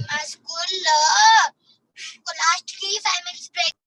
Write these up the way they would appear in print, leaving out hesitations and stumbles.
మా స్కూల్లో లాస్ట్ కి 5 minutes break.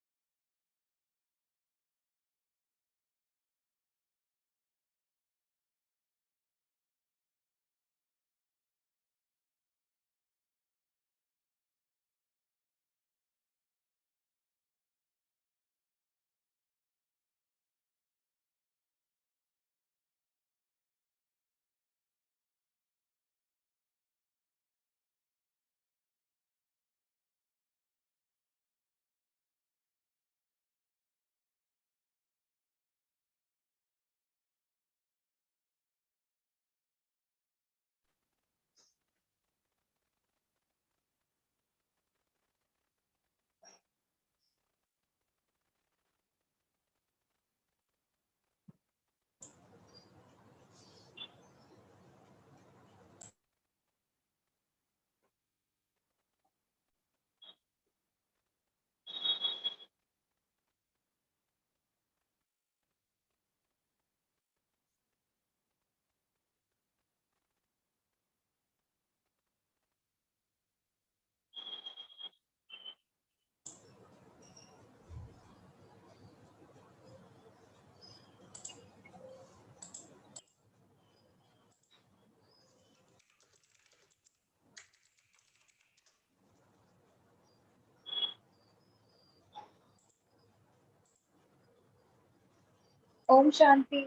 Om Shanti.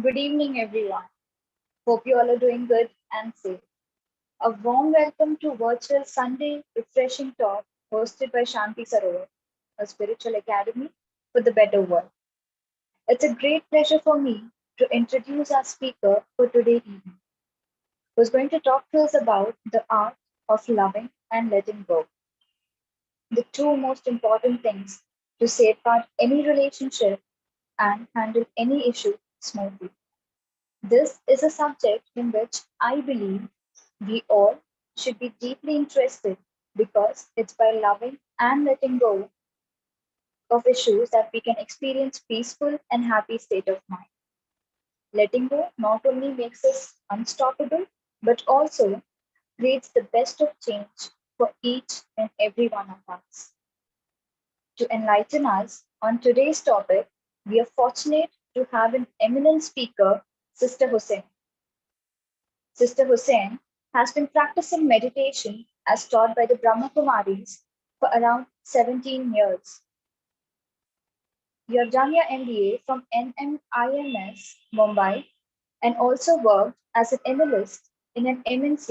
Good evening, everyone. Hope you all are doing good and safe. A warm welcome to virtual Sunday refreshing talk hosted by Shanti Sarovar, a spiritual academy for the better world. It's a great pleasure for me to introduce our speaker for today evening, who's going to talk to us about the art of loving and letting go, the two most important things to safeguard any relationship and handle any issue smoothly. This is a subject in which I believe we all should be deeply interested because it's by loving and letting go of issues that we can experience peaceful and happy state of mind. Letting go not only makes us unstoppable but also creates the best of change for each and every one of us. To enlighten us on today's topic, we are fortunate to have an eminent speaker, Sister Hussain. Sister Husain has been practicing meditation as taught by the Brahma Kumaris for around 17 years. You have done your MBA from NMIMS, Mumbai, and also worked as an analyst in an MNC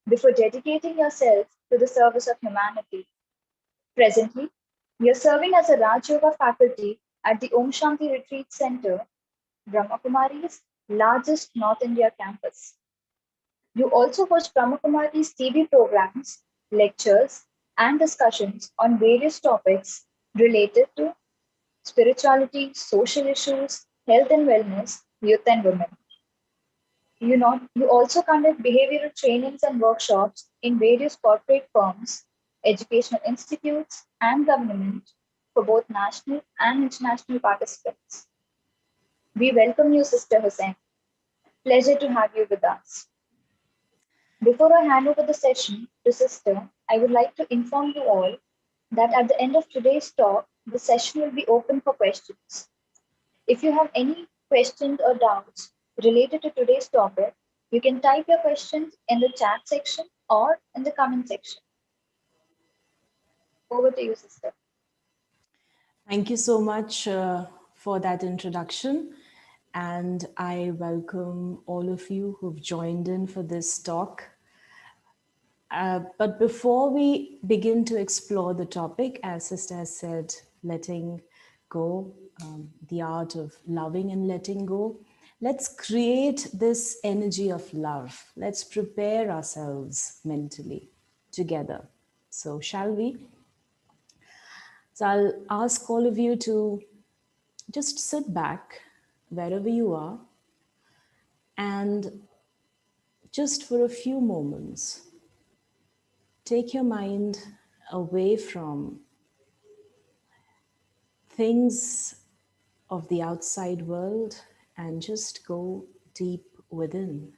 before dedicating yourself to the service of humanity. Presently, you are serving as a Raj Yoga faculty at the Om Shanti Retreat Center, Brahma Kumari's largest North India campus. You also host Brahmakumari's TV programs, lectures, and discussions on various topics related to spirituality, social issues, health and wellness, youth and women. You also conduct behavioral trainings and workshops in various corporate firms, educational institutes, and government for both national and international participants. We welcome you, Sister Hussain. Pleasure to have you with us. Before I hand over the session to Sister, I would like to inform you all that at the end of today's talk, the session will be open for questions. If you have any questions or doubts related to today's topic, you can type your questions in the chat section or in the comment section. Over to you, Sister. Thank you so much for that introduction. And I welcome all of you who've joined in for this talk. But before we begin to explore the topic, as Sister has said, letting go, the art of loving and letting go, let's create this energy of love. Let's prepare ourselves mentally together. So, shall we? So, I'll ask all of you to just sit back wherever you are and just for a few moments, take your mind away from things of the outside world and just go deep within.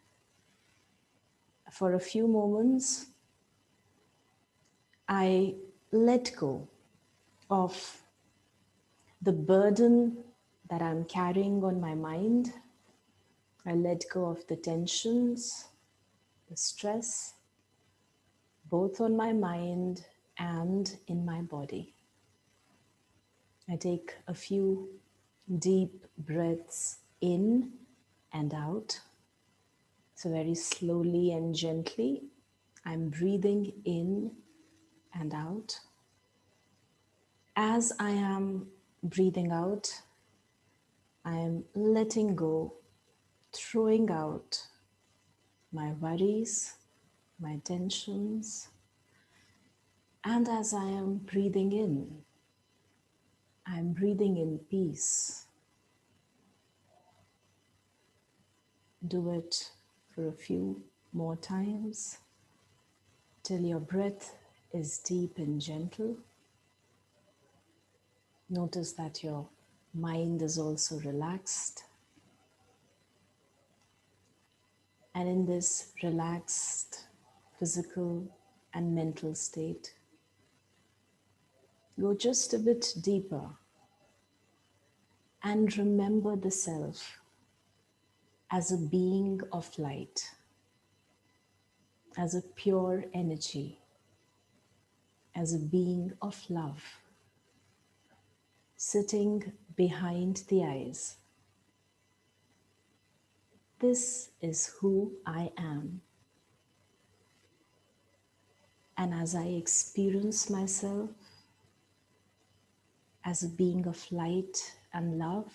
for a few moments, I let go of the burden that I'm carrying on my mind. I let go of the tensions, the stress, both on my mind and in my body. I take a few deep breaths in and out. So, very slowly and gently, I'm breathing in and out. As I am breathing out, I am letting go, throwing out my worries, my tensions. And as I am breathing in, I'm breathing in peace. Do it for a few more times till your breath is deep and gentle. Notice that your mind is also relaxed. And in this relaxed physical and mental state, go just a bit deeper and remember the self as a being of light, as a pure energy, as a being of love, sitting behind the eyes. This is who I am. And as I experience myself as a being of light and love,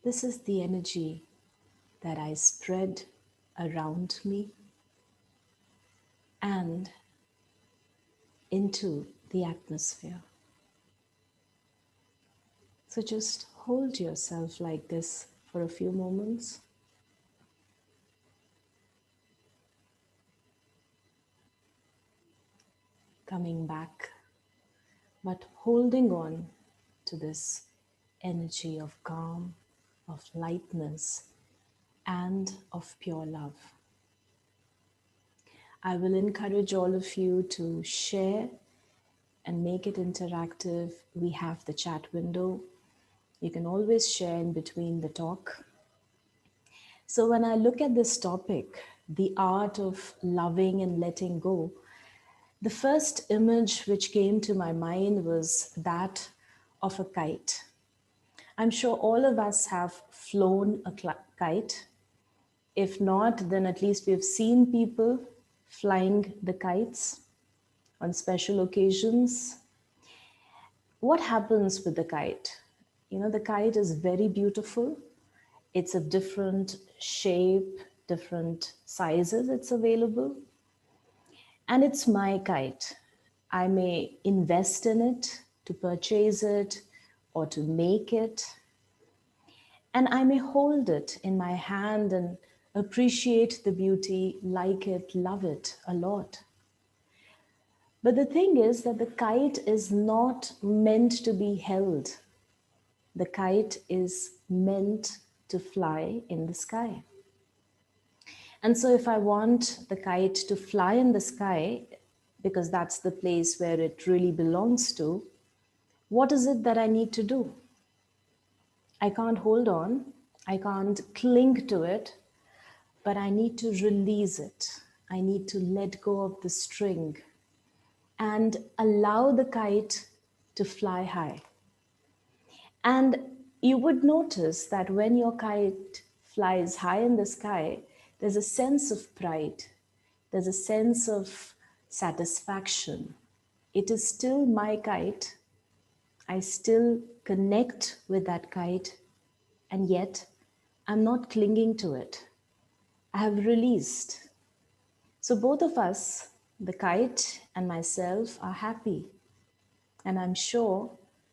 this is the energy that I spread around me and into the atmosphere. So just hold yourself like this for a few moments. Coming back, but holding on to this energy of calm, of lightness, and of pure love. I will encourage all of you to share and make it interactive. We have the chat window. You can always share in between the talk. So when I look at this topic, the art of loving and letting go, the first image which came to my mind was that of a kite. I'm sure all of us have flown a kite. If not, then at least we've seen people flying the kites on special occasions. What happens with the kite? You know, the kite is very beautiful. It's of different shape, different sizes it's available. And it's my kite. I may invest in it to purchase it or to make it. And I may hold it in my hand and appreciate the beauty, like it, love it a lot. But the thing is that the kite is not meant to be held. The kite is meant to fly in the sky. And so if I want the kite to fly in the sky, because that's the place where it really belongs to, what is it that I need to do? I can't hold on, I can't cling to it, but I need to release it. I need to let go of the string and allow the kite to fly high. And you would notice that when your kite flies high in the sky, there's a sense of pride, there's a sense of satisfaction. It is still my kite. I still connect with that kite, and yet I'm not clinging to it. I have released. So both of us, the kite and myself, are happy. And I'm sure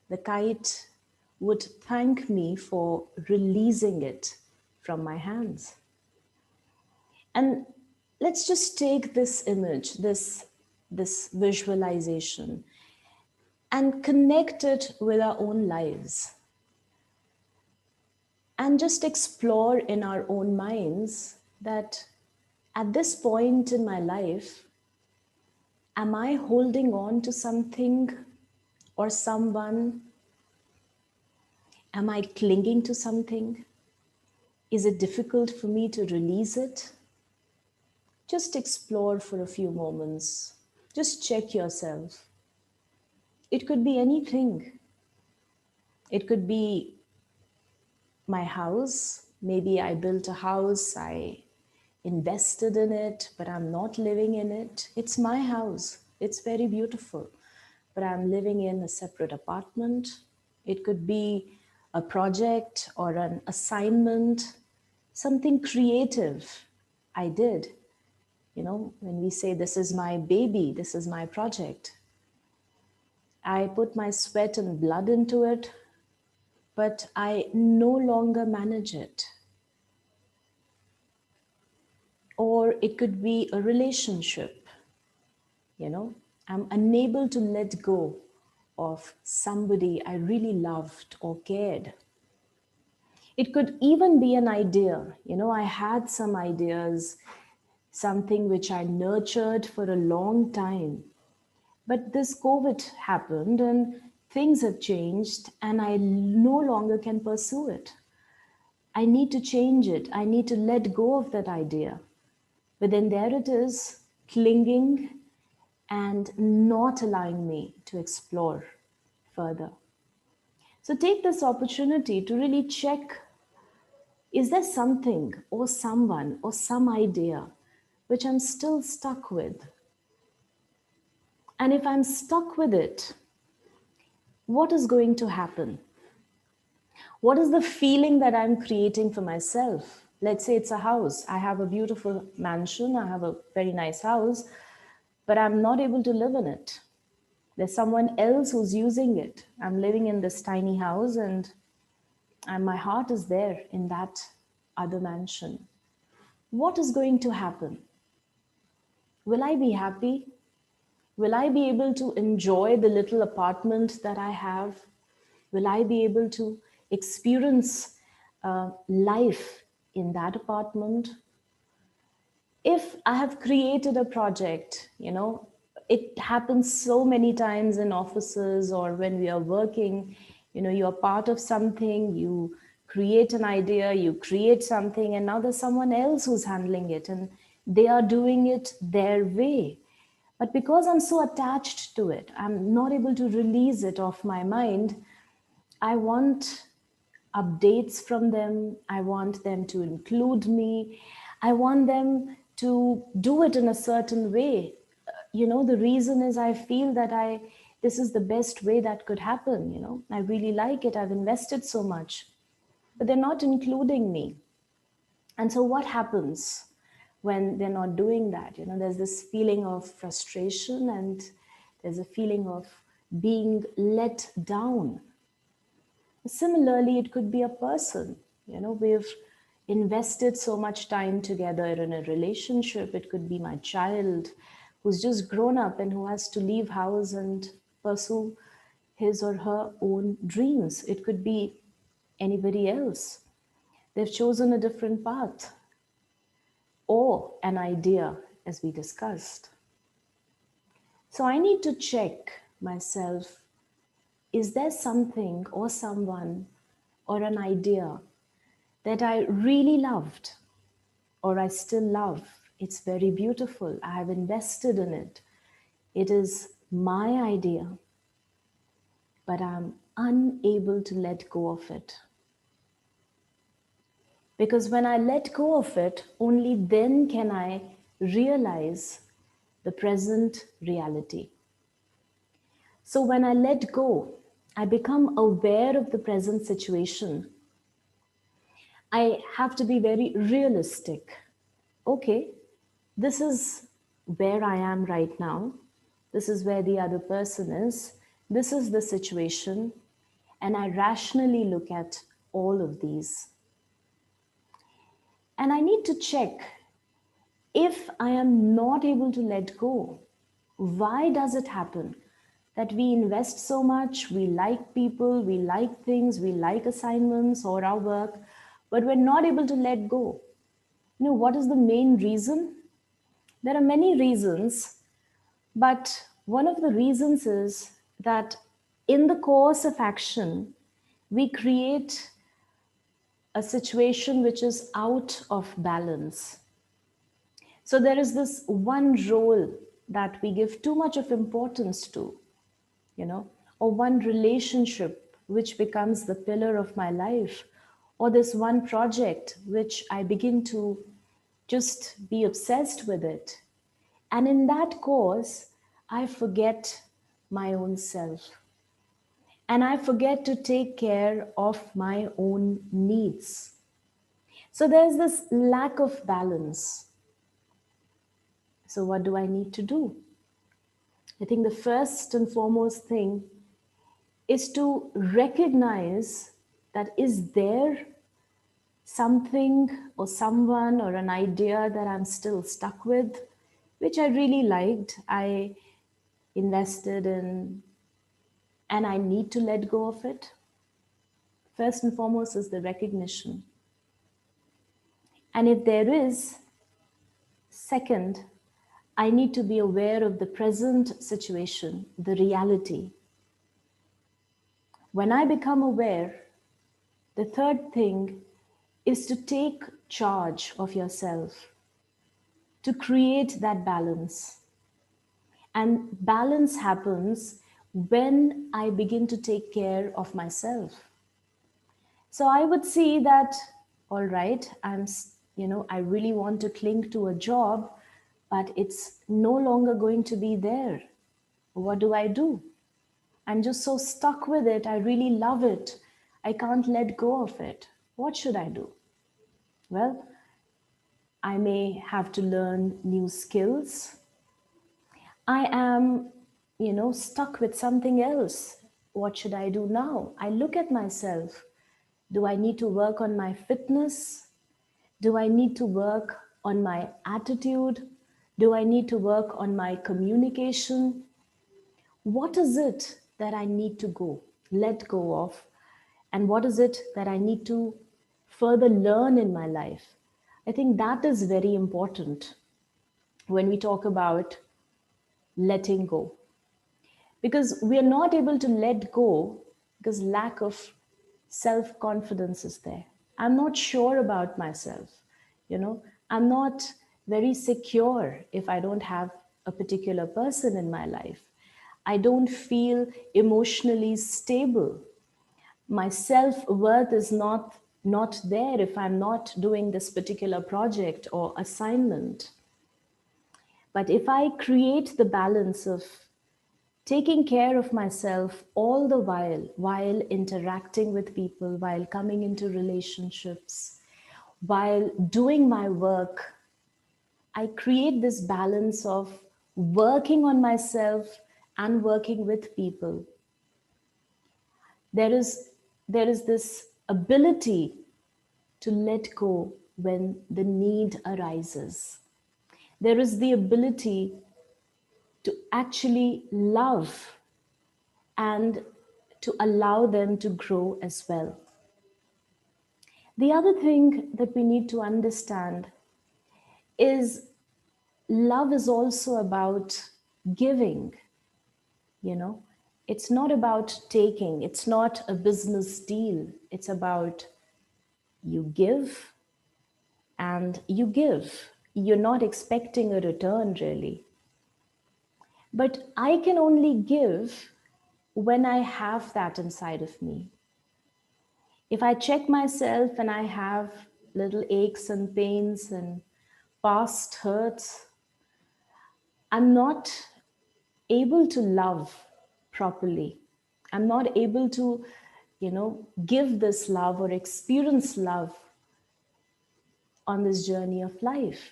the kite would thank me for releasing it from my hands. And let's just take this image, this visualization, and connect it with our own lives. And just explore in our own minds that At this point in my life, am I holding on to something or someone? Am I clinging to something? Is it difficult for me to release it? Just explore for a few moments. Just check yourself. It could be anything. It could be my house. Maybe I built a house, I invested in it, but I'm not living in it. It's my house. It's very beautiful, but I'm living in a separate apartment. It could be a project or an assignment, something creative I did. You know, when we say this is my baby, this is my project, I put my sweat and blood into it, but I no longer manage it. Or it could be a relationship, you know, I'm unable to let go of somebody I really loved or cared. It could even be an idea. You know, I had some ideas, something which I nurtured for a long time. But this COVID happened and things have changed, and I no longer can pursue it. I need to change it. I need to let go of that idea. But then there it is, clinging and not allowing me to explore further. So take this opportunity to really check, is there something or someone or some idea which I'm still stuck with? And if I'm stuck with it, what is going to happen? What is the feeling that I'm creating for myself? Let's say it's a house. I have a beautiful mansion, I have a very nice house, but I'm not able to live in it. There's someone else who's using it. I'm living in this tiny house, and my heart is there in that other mansion. What is going to happen? Will I be happy? Will I be able to enjoy the little apartment that I have? Will I be able to experience life in that apartment? If I have created a project, you know, it happens so many times in offices or when we are working, you know, you're part of something, you create an idea, you create something, and now there's someone else who's handling it and they are doing it their way. But because I'm so attached to it, I'm not able to release it off my mind. I want updates from them. I want them to include me. I want them to do it in a certain way. You know, the reason is I feel that this is the best way that could happen. You know, I really like it. I've invested so much, but they're not including me. And so what happens when they're not doing that? You know, there's this feeling of frustration and there's a feeling of being let down. Similarly, it could be a person. You know, we've invested so much time together in a relationship. It could be my child who's just grown up and who has to leave house and pursue his or her own dreams. It could be anybody else. They've chosen a different path or an idea, as we discussed. So I need to check myself, is there something or someone or an idea that I really loved or I still love? It's very beautiful. I have invested in it. It is my idea, but I'm unable to let go of it. Because when I let go of it, only then can I realize the present reality. So when I let go, I become aware of the present situation. I have to be very realistic. Okay, this is where I am right now. This is where the other person is. This is the situation. And I rationally look at all of these. And I need to check, if I am not able to let go, why does it happen that we invest so much, we like people, we like things, we like assignments or our work, but we're not able to let go? You know, what is the main reason? There are many reasons, but one of the reasons is that in the course of action, we create a situation which is out of balance. So there is this one role that we give too much of importance to, or one relationship which becomes the pillar of my life, or this one project which I begin to just be obsessed with it. And in that course, I forget my own self. And I forget to take care of my own needs. So there's this lack of balance. So, what do I need to do? I think the first and foremost thing is to recognize that is there something or someone or an idea that I'm still stuck with, which I really liked, I invested in, and I need to let go of it. First and foremost is the recognition. And if there is, second, I need to be aware of the present situation, the reality. When I become aware, the third thing is to take charge of yourself, to create that balance. And balance happens when I begin to take care of myself. So I would see that, all right, I really want to cling to a job, but it's no longer going to be there. What do I do? I'm just so stuck with it. I really love it. I can't let go of it. What should I do? Well, I may have to learn new skills. I am, stuck with something else. What should I do now? I look at myself. Do I need to work on my fitness? Do I need to work on my attitude? Do I need to work on my communication? What is it that I need to let go of? And what is it that I need to further learn in my life? I think that is very important when we talk about letting go. Because we are not able to let go because lack of self-confidence is there. I'm not sure about myself. I'm not very secure if I don't have a particular person in my life. I don't feel emotionally stable. My self-worth is not there if I'm not doing this particular project or assignment. But if I create the balance of taking care of myself all the while interacting with people, while coming into relationships, while doing my work, I create this balance of working on myself and working with people. There is this ability to let go when the need arises. There is the ability to actually love and to allow them to grow as well. The other thing that we need to understand is love is also about giving. It's not about taking, it's not a business deal. It's about you give and you give. You're not expecting a return really. But I can only give when I have that inside of me. If I check myself and I have little aches and pains and past hurts, I'm not able to love properly. I'm not able to, give this love or experience love on this journey of life.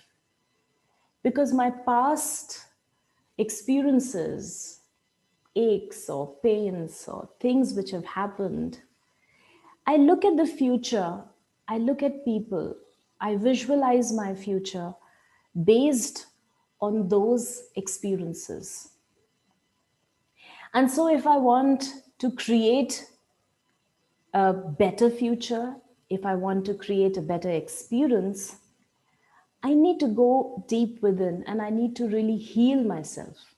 Because my past experiences, aches or pains or things which have happened, I look at the future, I look at people, I visualize my future based on those experiences. And so, if I want to create a better future, if I want to create a better experience, I need to go deep within and I need to really heal myself.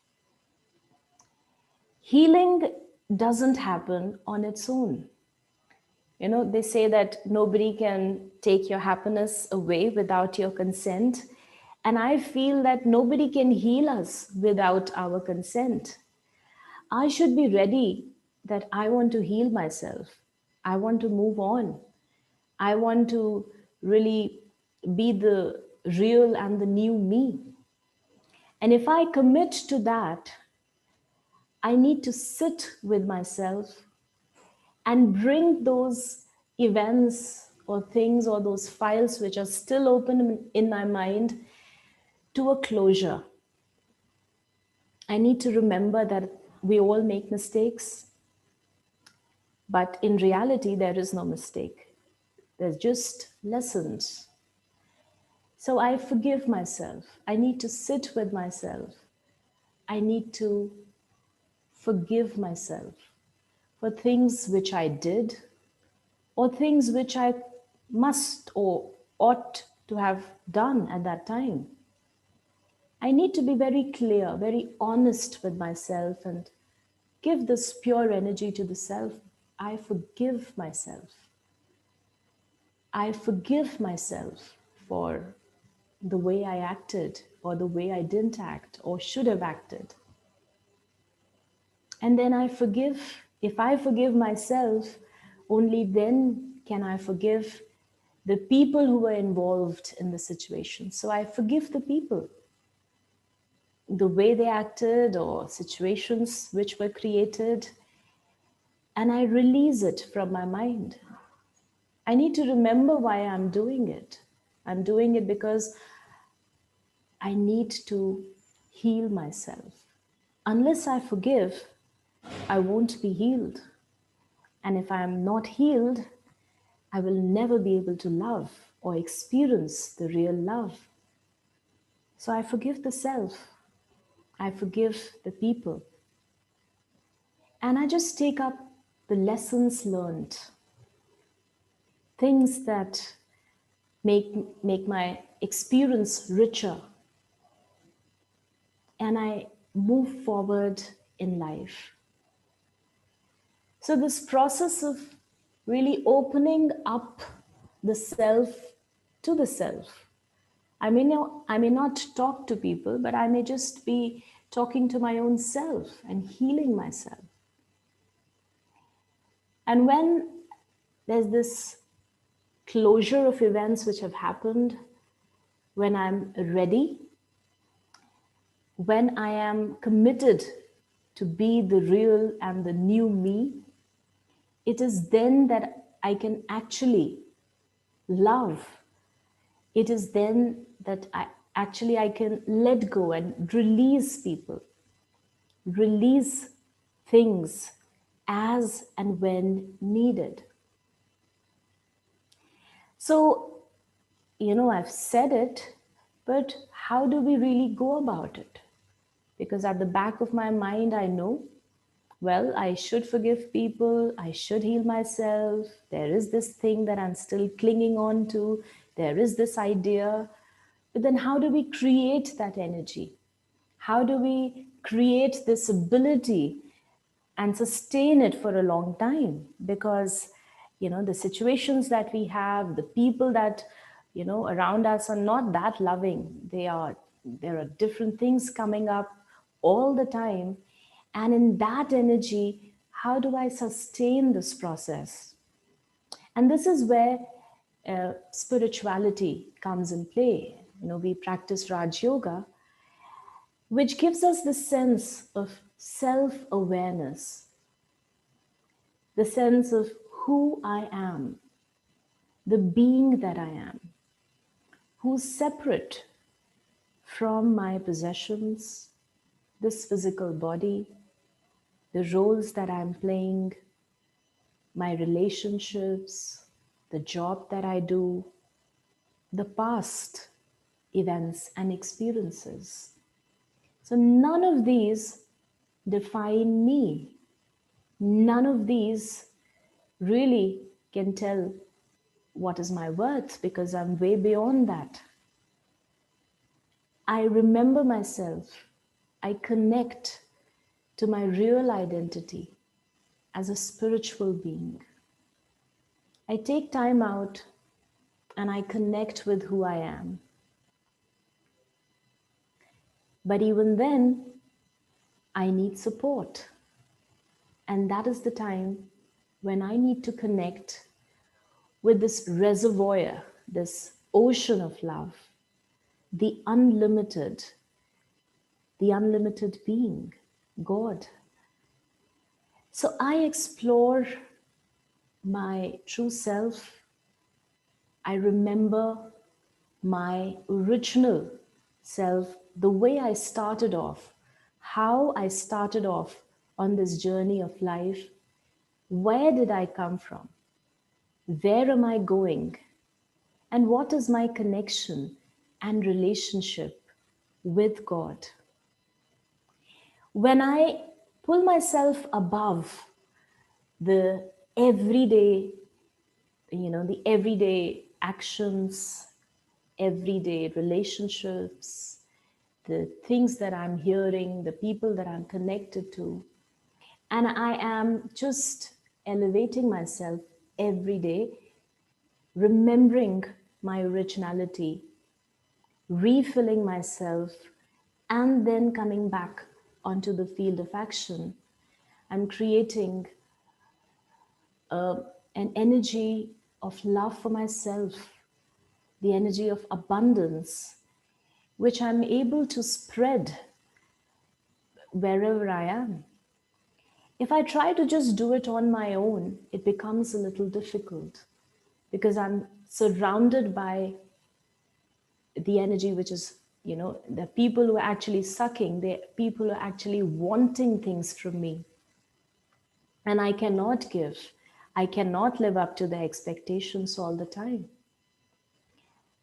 Healing doesn't happen on its own. You know, they say that nobody can take your happiness away without your consent. And I feel that nobody can heal us without our consent. I should be ready that I want to heal myself. I want to move on. I want to really be the real and the new me. And if I commit to that, I need to sit with myself and bring those events or things or those files which are still open in my mind to a closure. I need to remember that we all make mistakes, but in reality, there is no mistake. There's just lessons. So I forgive myself. I need to sit with myself. I need to forgive myself for things which I did or things which I must or ought to have done at that time. I need to be very clear, very honest with myself and give this pure energy to the self. I forgive myself. I forgive myself for the way I acted or the way I didn't act or should have acted. And then I forgive. If I forgive myself, only then can I forgive the people who were involved in the situation. So I forgive the people, the way they acted or situations which were created, and I release it from my mind. I need to remember why I'm doing it. I'm doing it because I need to heal myself. Unless I forgive, I won't be healed. And if I'm not healed, I will never be able to love or experience the real love. So I forgive the self. I forgive the people. And I just take up the lessons learned, things that make my experience richer. And I move forward in life. So, this process of really opening up the self to the self. I may not talk to people, but I may just be talking to my own self and healing myself. And when there's this closure of events which have happened, when I'm ready, when I am committed to be the real and the new me, it is then that I can actually love. It is then that I can let go and release people, release things as and when needed. So, I've said it, but how do we really go about it? Because at the back of my mind, I know, well, I should forgive people, I should heal myself. There is this thing that I'm still clinging on to, there is this idea. But then, how do we create that energy? How do we create this ability and sustain it for a long time? Because the situations that we have, the people that around us are not that loving. There are different things coming up all the time, and in that energy, how do I sustain this process? And this is where spirituality comes in play. We practice Raj Yoga, which gives us the sense of self awareness, the sense of who I am, the being that I am, who's separate from my possessions, this physical body, the roles that I'm playing, my relationships, the job that I do, the past events and experiences. So none of these define me. None of these really can tell what is my worth, because I'm way beyond that. I remember myself. I connect to my real identity as a spiritual being. I take time out and I connect with who I am. But even then, I need support. And that is the time when I need to connect with this reservoir, this ocean of love, the unlimited being, God. So I explore my true self. I remember my original self, the way I started off, how I started off on this journey of life. Where did I come from? Where am I going? And what is my connection and relationship with God? When I pull myself above the everyday, the everyday actions, everyday relationships, the things that I'm hearing, the people that I'm connected to, and I am just elevating myself every day, remembering my originality, refilling myself, and then coming back onto the field of action. I'm creating an energy of love for myself, the energy of abundance, which I'm able to spread wherever I am. If I try to just do it on my own, it becomes a little difficult because I'm surrounded by the energy which is, the people who are actually sucking, the people who are actually wanting things from me. And I cannot give. I cannot live up to their expectations all the time.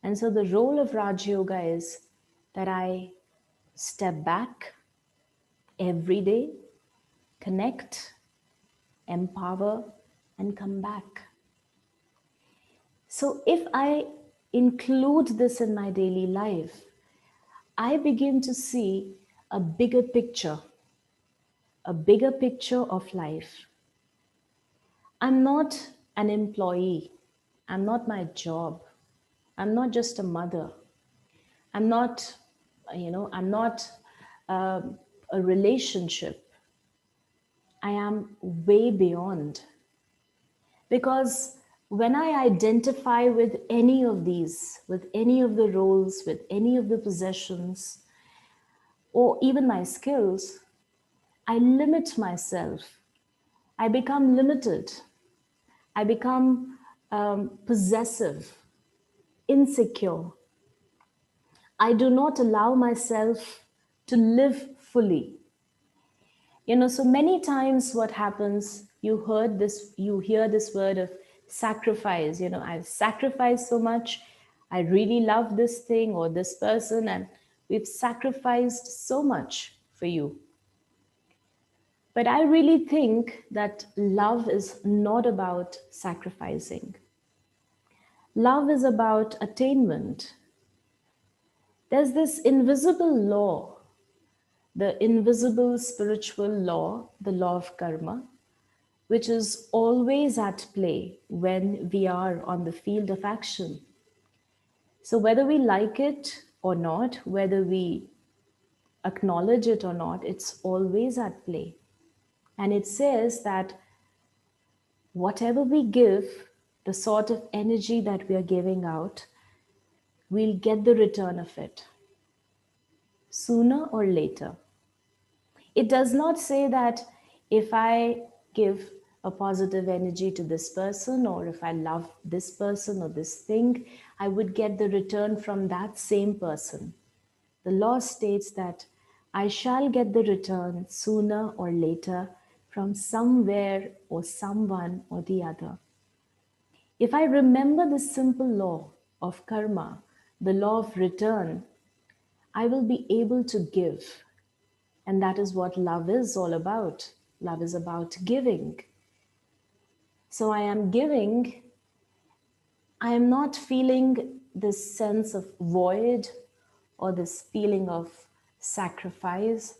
And so the role of Raj Yoga is that I step back every day, connect, empower, and come back. So if I include this in my daily life, I begin to see a bigger picture of life. I'm not an employee. I'm not my job. I'm not just a mother. I'm not, I'm not a relationship. I am way beyond. Because when I identify with any of these, with any of the roles, with any of the possessions, or even my skills, I limit myself. I become limited. I become possessive, insecure. I do not allow myself to live fully. So many times what happens, you hear this word of sacrifice. I've sacrificed so much. I really love this thing or this person, and we've sacrificed so much for you. But I really think that love is not about sacrificing. Love is about attainment. There's this invisible law, the invisible spiritual law, the law of karma, which is always at play when we are on the field of action. So whether we like it or not, whether we acknowledge it or not, it's always at play. And it says that whatever we give, the sort of energy that we are giving out, we'll get the return of it sooner or later. It does not say that if I give a positive energy to this person, or if I love this person or this thing, I would get the return from that same person. The law states that I shall get the return sooner or later from somewhere or someone or the other. If I remember the simple law of karma, the law of return, I will be able to give. And that is what love is all about. Love is about giving. So I am giving. I am not feeling this sense of void or this feeling of sacrifice,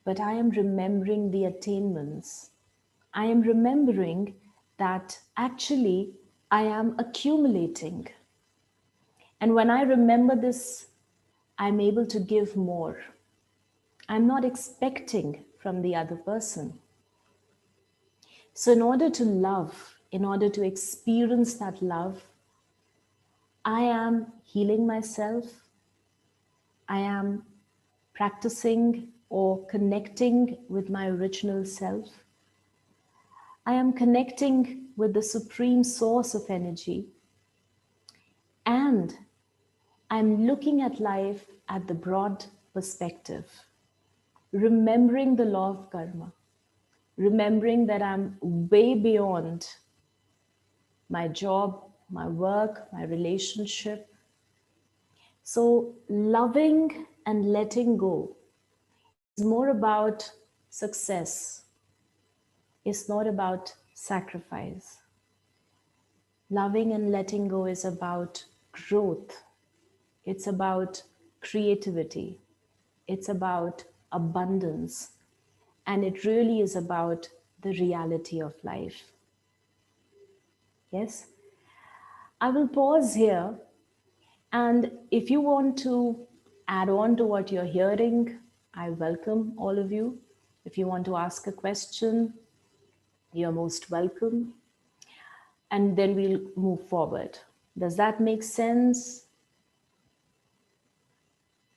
but I am remembering the attainments. I am remembering that actually I am accumulating. And when I remember this, I'm able to give more. I'm not expecting from the other person. So, in order to love, in order to experience that love, I am healing myself. I am practicing or connecting with my original self. I am connecting with the supreme source of energy. And I'm looking at life at the broad perspective, remembering the law of karma, remembering that I'm way beyond my job, my work, my relationship. So, loving and letting go is more about success, it's not about sacrifice. Loving and letting go is about growth, it's about creativity, it's about abundance, and it really is about the reality of life. Yes? I will pause here. And if you want to add on to what you're hearing, I welcome all of you. If you want to ask a question, you're most welcome. And then we'll move forward. Does that make sense?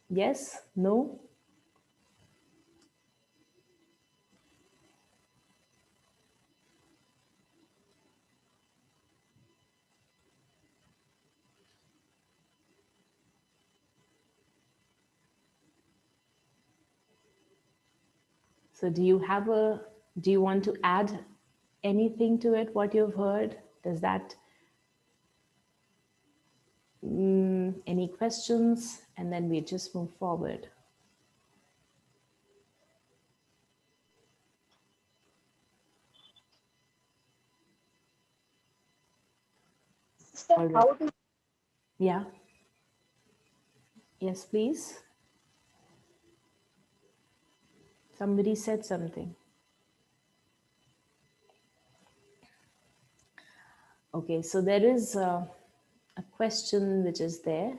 Yes? No? So do you want to add anything to it, what you've heard? Does that, any questions? And then we just move forward. Sister, All right. how do Yeah. Yes, please. Somebody said something. Okay, so there is a question which is there.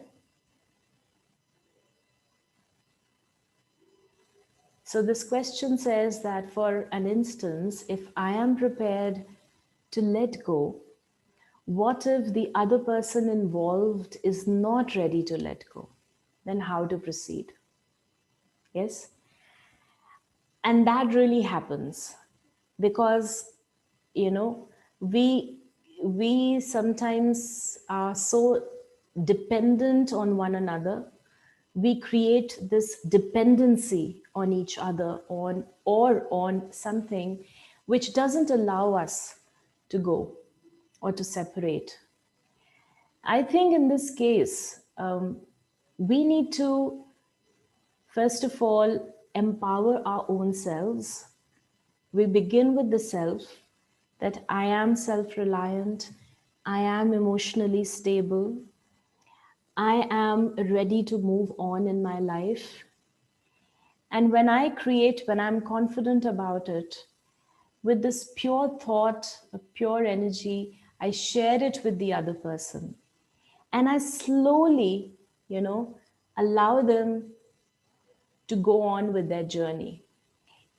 So this question says that for an instance, if I am prepared to let go, what if the other person involved is not ready to let go? Then how to proceed? Yes? And that really happens because, you know, we we sometimes are so dependent on one another. We create this dependency on each other on something which doesn't allow us to go or to separate. I think in this case, we need to first of all empower our own selves. We begin with the self, that I am self reliant, I am emotionally stable, I am ready to move on in my life. And when I'm confident about it, with this pure thought, a pure energy, I share it with the other person. And I slowly, allow them to go on with their journey.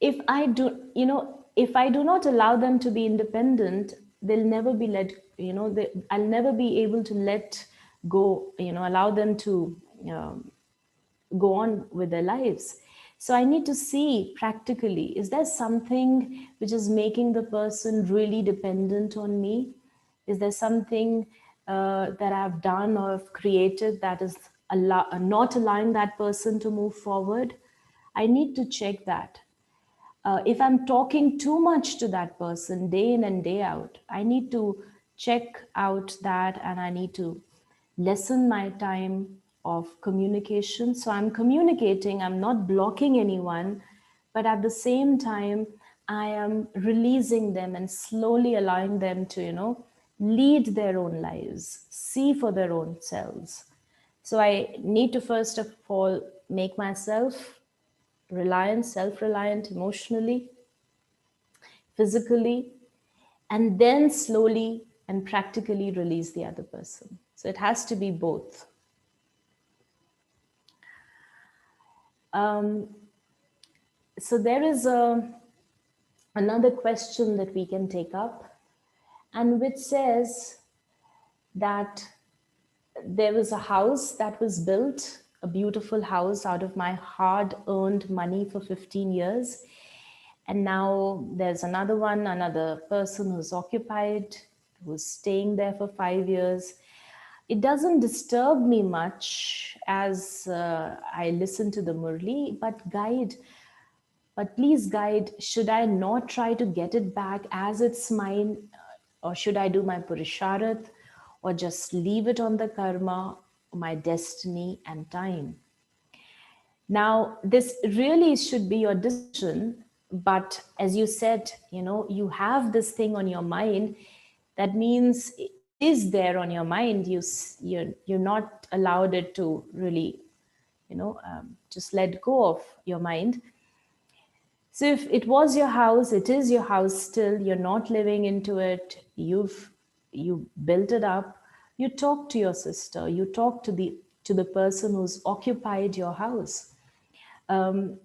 If I do, if I do not allow them to be independent, they'll never be let, I'll never be able to let go, allow them to um, go on with their lives. So I need to see practically, is there something which is making the person really dependent on me? Is there something that I've done or have created that is not allowing that person to move forward? I need to check that. If I'm talking too much to that person day in and day out, I need to check out that, and I need to lessen my time of communication. So I'm communicating, I'm not blocking anyone, but at the same time, I am releasing them and slowly allowing them to, lead their own lives, see for their own selves. So I need to first of all make myself reliant, self-reliant emotionally, physically, and then slowly and practically release the other person. So it has to be both. Um, so there is another question that we can take up, and which says that there was a house that was built, a beautiful house out of my hard earned money for 15 years. And now there's another one, another person who's occupied, who's staying there for 5 years. It doesn't disturb me much as I listen to the Murli, but please guide, should I not try to get it back as it's mine? Or should I do my Purusharat? Or just leave it on the karma, my destiny and time? Now, this really should be your decision. But as you said, you have this thing on your mind. That means it is there on your mind. You're not allowed it to really, just let go of your mind. So if it was your house, it is your house still, you're not living into it, you built it up, you talk to your sister, you talk to the person who's occupied your house. And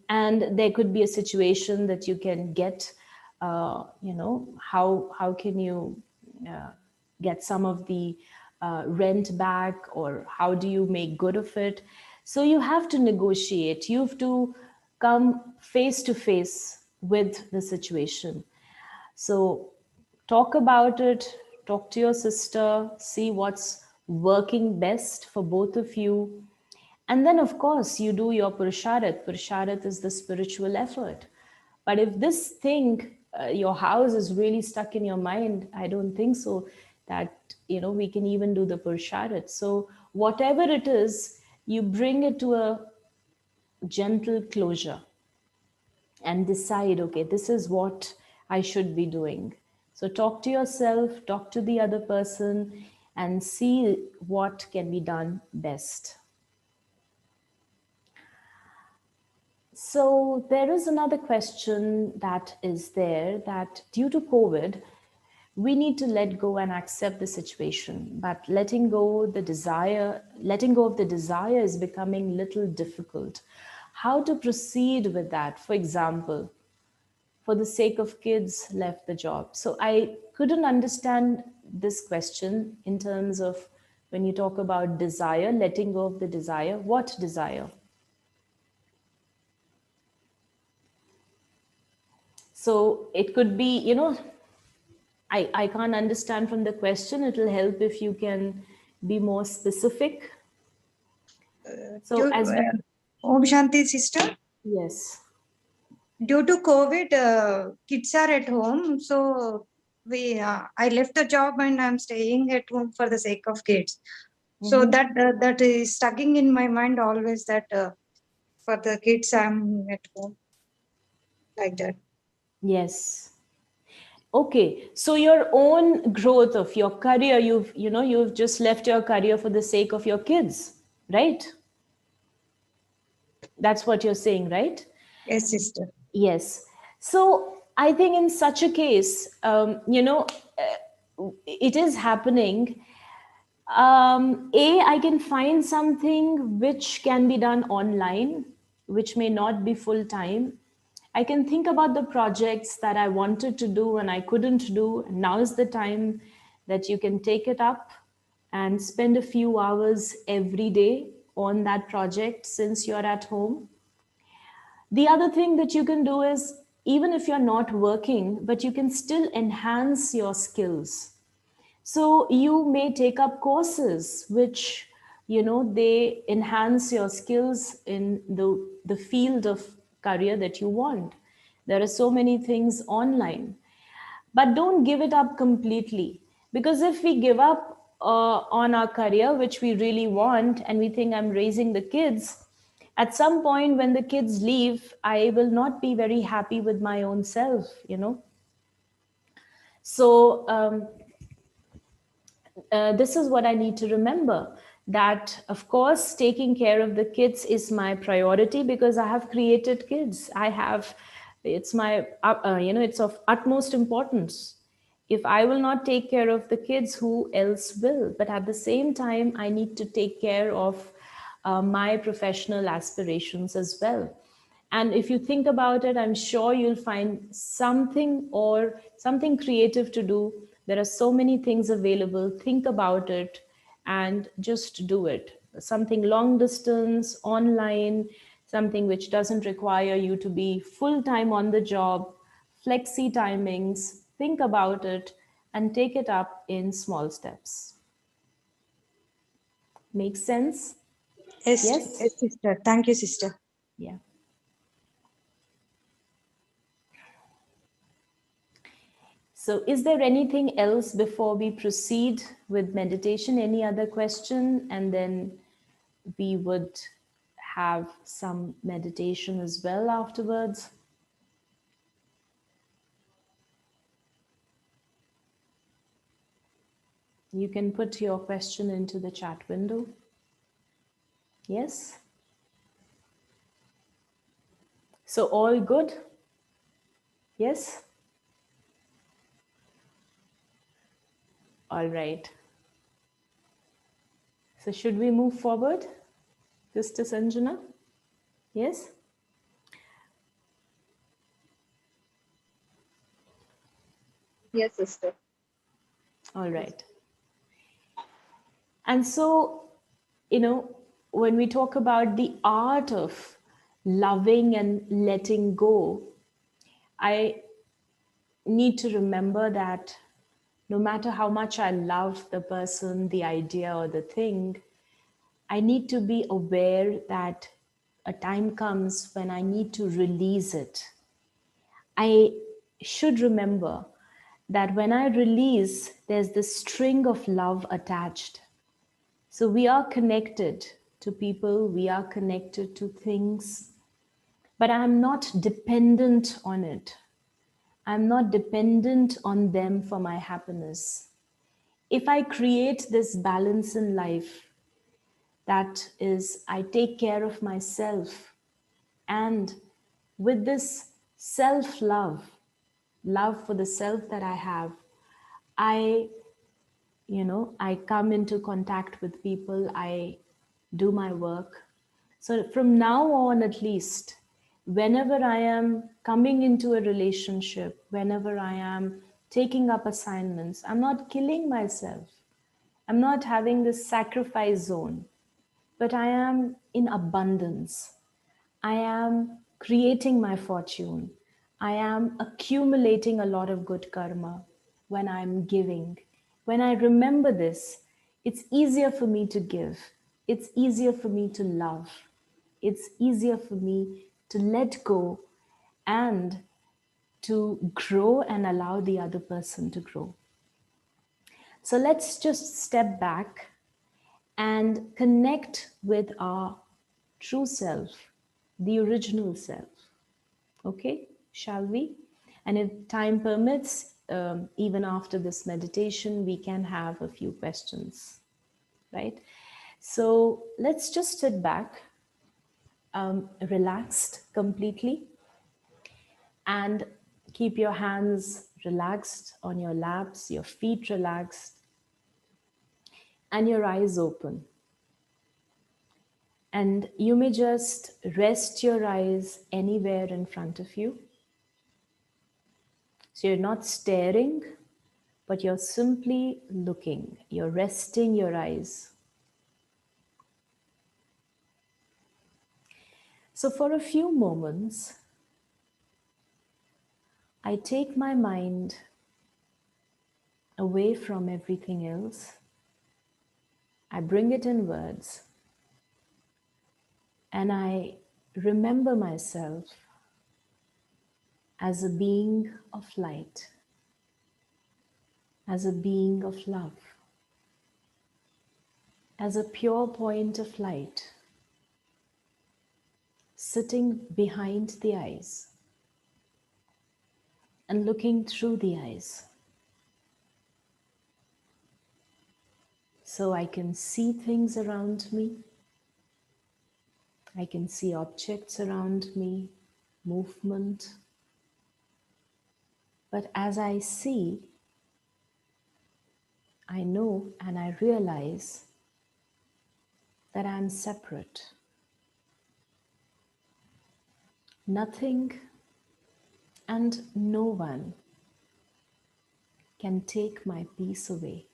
there could be a situation that you can get, how can you uh, get some of the rent back, or how do you make good of it? So you have to negotiate. You have to come face to face with the situation. So talk about it, talk to your sister, see what's working best for both of you. And then, of course, you do your Purusharat. Purusharat is the spiritual effort. But if this thing, your house is really stuck in your mind, I don't think so that, we can even do the Purusharat. So whatever it is, you bring it to a gentle closure and decide, okay, this is what I should be doing. So talk to yourself, talk to the other person, and see what can be done best. So there is another question that is there, that due to COVID, we need to let go and accept the situation. But letting go of the desire is becoming little difficult. How to proceed with that? For example, for the sake of kids, left the job. So I couldn't understand this question in terms of when you talk about desire, letting go of the desire, what desire? So it could be, I can't understand from the question. It'll help if you can be more specific. So Due, as we, Om Shanti, sister. yes. Due to COVID, kids are at home, so I left the job and I'm staying at home for the sake of kids. So that is stucking in my mind always, that for the kids I'm at home, like that. Yes. Okay. So your own growth of your career, you've just left your career for the sake of your kids, right? That's what you're saying, right? Yes, sister. Yes. So I think in such a case, it is happening. I can find something which can be done online, which may not be full time. I can think about the projects that I wanted to do and I couldn't do. Now is the time that you can take it up and spend a few hours every day on that project since you're at home. The other thing that you can do is, even if you're not working, but you can still enhance your skills. So you may take up courses which, they enhance your skills in the field of career that you want. There are so many things online, but don't give it up completely. Because if we give up on our career, which we really want, and we think I'm raising the kids, at some point when the kids leave, I will not be very happy with my own self. So this is what I need to remember, that of course taking care of the kids is my priority because I have created kids. It's my it's of utmost importance. If I will not take care of the kids, who else will? But at the same time, I need to take care of my professional aspirations as well. And if you think about it, I'm sure you'll find something creative to do. There are so many things available. Think about it and just do it. Something long distance, online, something which doesn't require you to be full time on the job, flexi timings. Think about it and take it up in small steps. Makes sense? Yes, Yes? yes, sister. Thank you, sister. Yeah. So is there anything else before we proceed with meditation? Any other question? And then we would have some meditation as well afterwards. You can put your question into the chat window. Yes? So all good? Yes? All right. So should we move forward, Sister Sanjana? Yes? Yes, sister. All right. And so, when we talk about the art of loving and letting go, I need to remember that no matter how much I love the person, the idea, or the thing, I need to be aware that a time comes when I need to release it. I should remember that when I release, there's this string of love attached. So we are connected to people, we are connected to things, but I'm not dependent on it. I'm not dependent on them for my happiness. If I create this balance in life, that is, I take care of myself, and with this self love, love for the self that I have, I I come into contact with people, I do my work. So from now on, at least, whenever I am coming into a relationship, whenever I am taking up assignments, I'm not killing myself. I'm not having this sacrifice zone, but I am in abundance. I am creating my fortune. I am accumulating a lot of good karma when I'm giving. When I remember this, it's easier for me to give. It's easier for me to love. It's easier for me to let go and to grow and allow the other person to grow. So let's just step back and connect with our true self, the original self. Okay, shall we? And if time permits, even after this meditation, we can have a few questions, right? So let's just sit back, relaxed completely, and keep your hands relaxed on your laps, your feet relaxed, and your eyes open. And you may just rest your eyes anywhere in front of you. So you're not staring, but you're simply looking. You're resting your eyes. So for a few moments, I take my mind away from everything else. I bring it inwards. And I remember myself as a being of light, as a being of love, as a pure point of light, sitting behind the eyes and looking through the eyes. So I can see things around me. I can see objects around me, movement. But as I see, I know and I realize that I'm separate. Nothing and no one can take my peace away,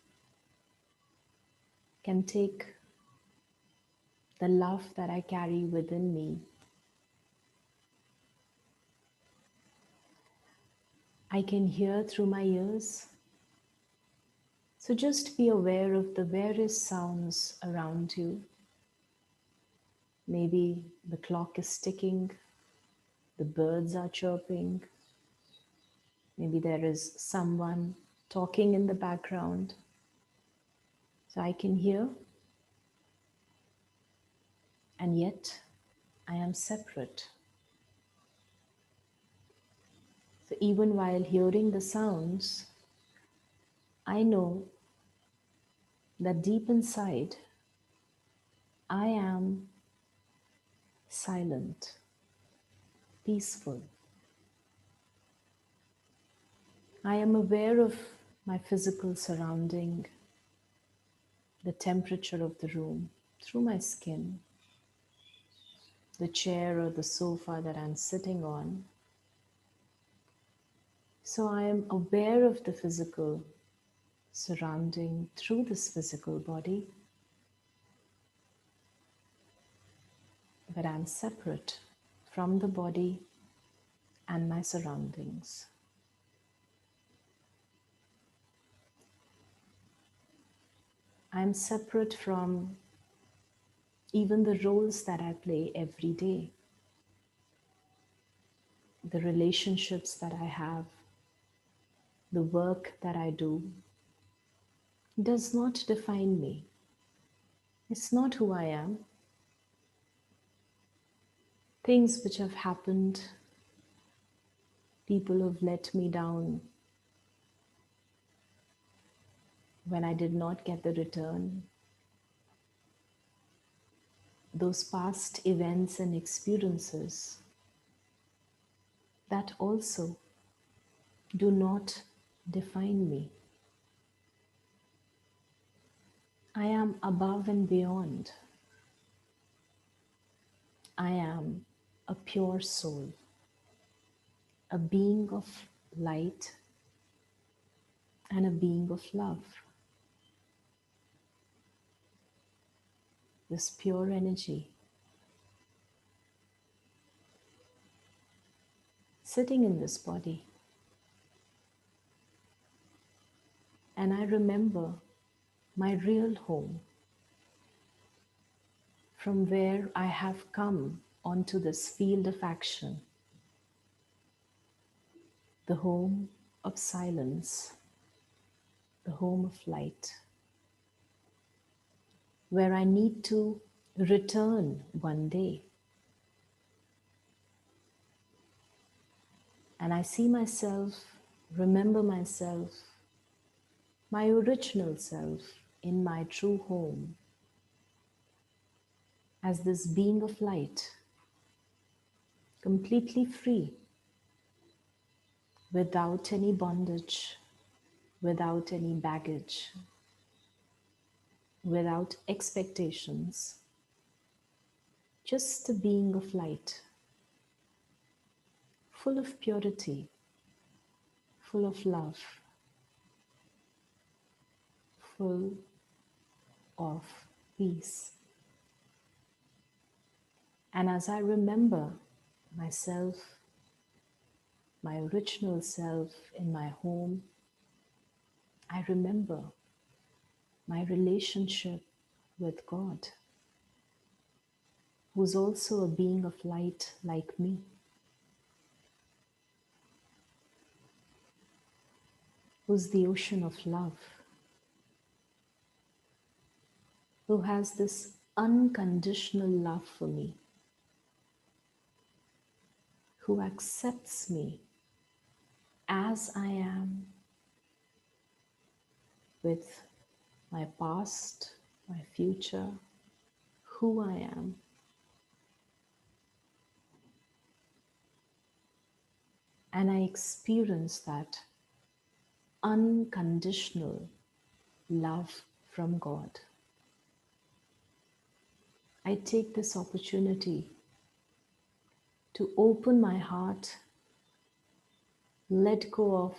can take the love that I carry within me. I can hear through my ears. So just be aware of the various sounds around you. Maybe the clock is ticking, the birds are chirping, maybe there is someone talking in the background. So I can hear, and yet I am separate. So even while hearing the sounds, I know that deep inside I am silent, peaceful. I am aware of my physical surrounding, the temperature of the room through my skin, the chair or the sofa that I'm sitting on. So I am aware of the physical surrounding through this physical body, but I'm separate from the body and my surroundings. I'm separate from even the roles that I play every day, the relationships that I have, the work that I do does not define me. It's not who I am. Things which have happened, people have let me down when I did not get the return. Those past events and experiences that also do not define me. I am above and beyond. I am a pure soul, a being of light and a being of love. This pure energy sitting in this body. And I remember my real home, from where I have come onto this field of action, the home of silence, the home of light, where I need to return one day. And I see myself, remember myself, my original self in my true home, as this being of light, completely free, without any bondage, without any baggage, without expectations, just a being of light, full of purity, full of love, full of peace. And as I remember myself, my original self in my home, I remember my relationship with God, who's also a being of light like me, who's the ocean of love, who has this unconditional love for me, who accepts me as I am, with my past, my future, who I am. And I experience that unconditional love from God. I take this opportunity to open my heart, let go of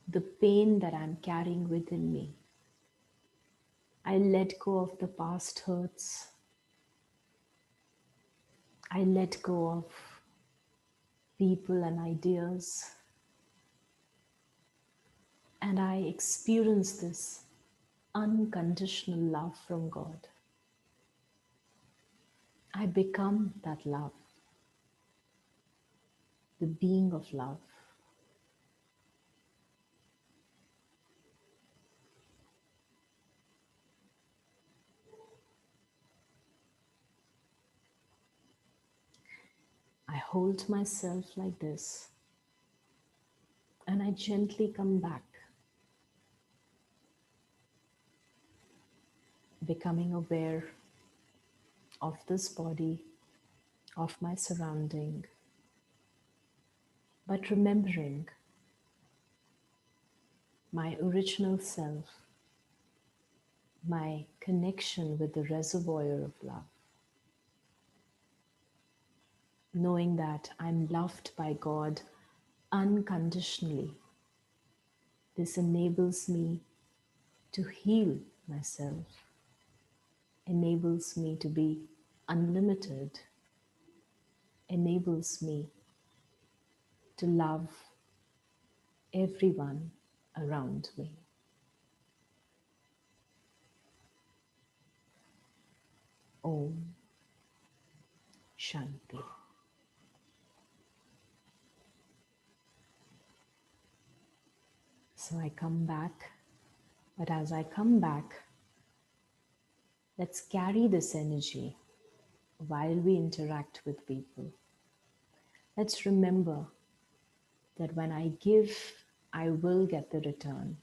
the pain that I'm carrying within me. I let go of the past hurts. I let go of people and ideas. And I experience this unconditional love from God. I become that love, the being of love. I hold myself like this and I gently come back, becoming aware of this body, of my surrounding, but remembering my original self, my connection with the reservoir of love, knowing that I'm loved by God unconditionally. This enables me to heal myself, enables me to be unlimited, enables me to love everyone around me. Om Shanti. So I come back, but as I come back, let's carry this energy while we interact with people. Let's remember that when I give, I will get the return.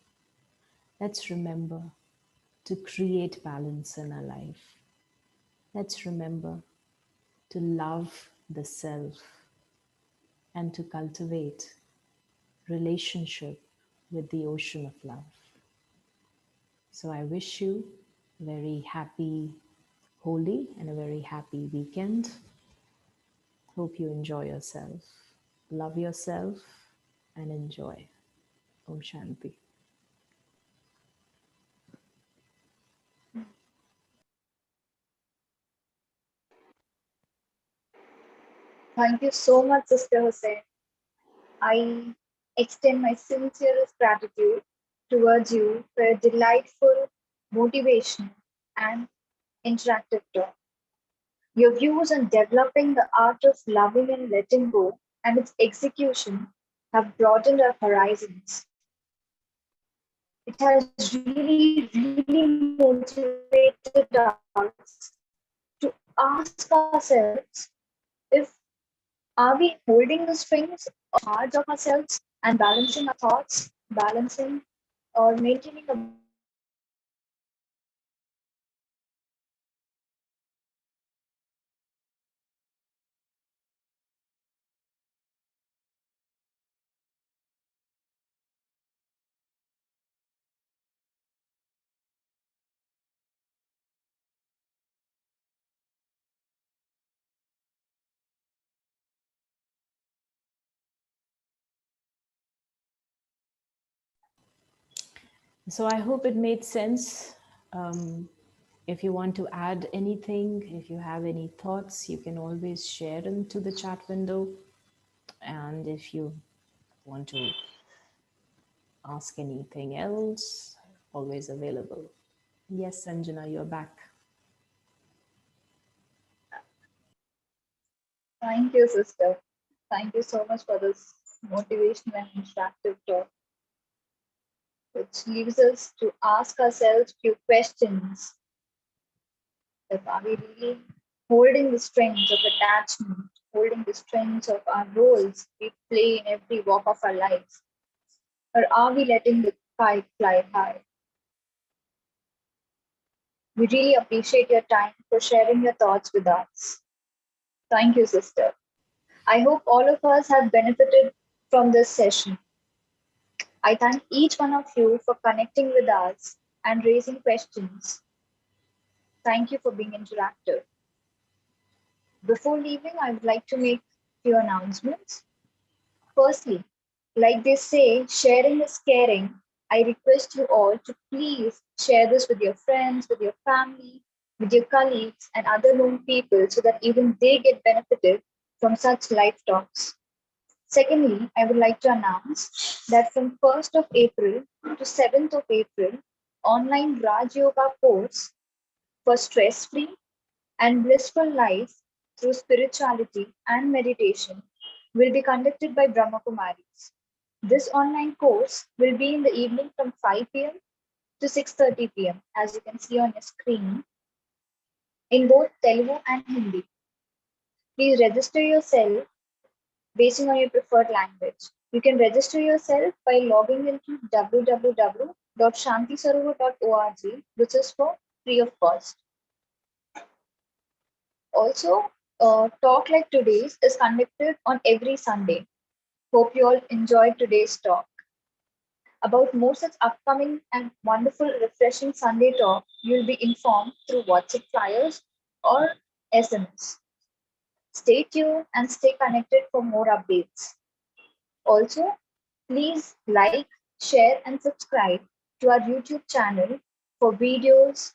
Let's remember to create balance in our life. Let's remember to love the self and to cultivate relationship with the ocean of love. So I wish you a very happy Holi and a very happy weekend. Hope you enjoy yourself. Love yourself and enjoy. Om Shanti. Thank you so much, Sister Hussain. I extend my sincerest gratitude towards you for a delightful, motivational, and interactive talk. Your views on developing the art of loving and letting go and its execution have broadened our horizons. It has really motivated us to ask ourselves if are we holding the strings or charge of ourselves and balancing our thoughts, balancing or maintaining a balance in our lives. So I hope it made sense. If you want to add anything, if you have any thoughts, you can always share them to the chat window. And if you want to ask anything else, always available. Yes, Sanjana, you're back. Thank you, sister. Thank you so much for this motivational and interactive talk, which leaves us to ask ourselves few questions. Like, are we really holding the strings of attachment, holding the strings of our roles we play in every walk of our lives? Or are we letting the kite fly high? We really appreciate your time for sharing your thoughts with us. Thank you, sister. I hope all of us have benefited from this session. I thank each one of you for connecting with us and raising questions. Thank you for being interactive. Before leaving, I would like to make a few announcements. Firstly, like they say, sharing is caring. I request you all to please share this with your friends, with your family, with your colleagues, and other known people so that even they get benefited from such live talks. Secondly, I would like to announce that from 1st of April to 7th of April, online Raj Yoga course for stress-free and blissful life through spirituality and meditation will be conducted by Brahma Kumaris. This online course will be in the evening from 5 p.m. to 6:30 p.m. as you can see on your screen in both Telugu and Hindi. Please register yourself based on your preferred language. You can register yourself by logging into www.shantisarovar.org, which is for free of cost. Also, talk like today's is conducted on every Sunday. Hope you all enjoyed today's talk. About more such upcoming and wonderful, refreshing Sunday talk, you'll be informed through WhatsApp flyers or SMS. Stay tuned and stay connected for more updates. Also, please like, share, and subscribe to our YouTube channel for videos,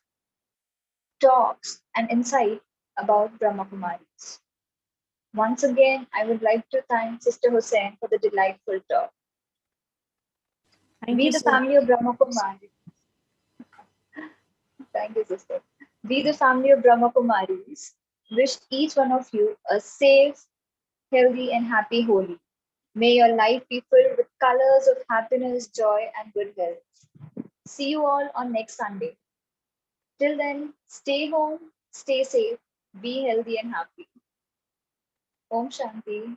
talks, and insight about Brahma Kumaris. Once again, I would like to thank Sister Husain for the delightful talk. Thank We, you the so family of much. Brahma Kumaris, thank you, sister. We, the family of Brahma Kumaris, wish each one of you a safe, healthy, and happy Holi. May your life be filled with colors of happiness, joy, and good health. See you all on next Sunday. Till then, stay home, stay safe, be healthy and happy. Om Shanti.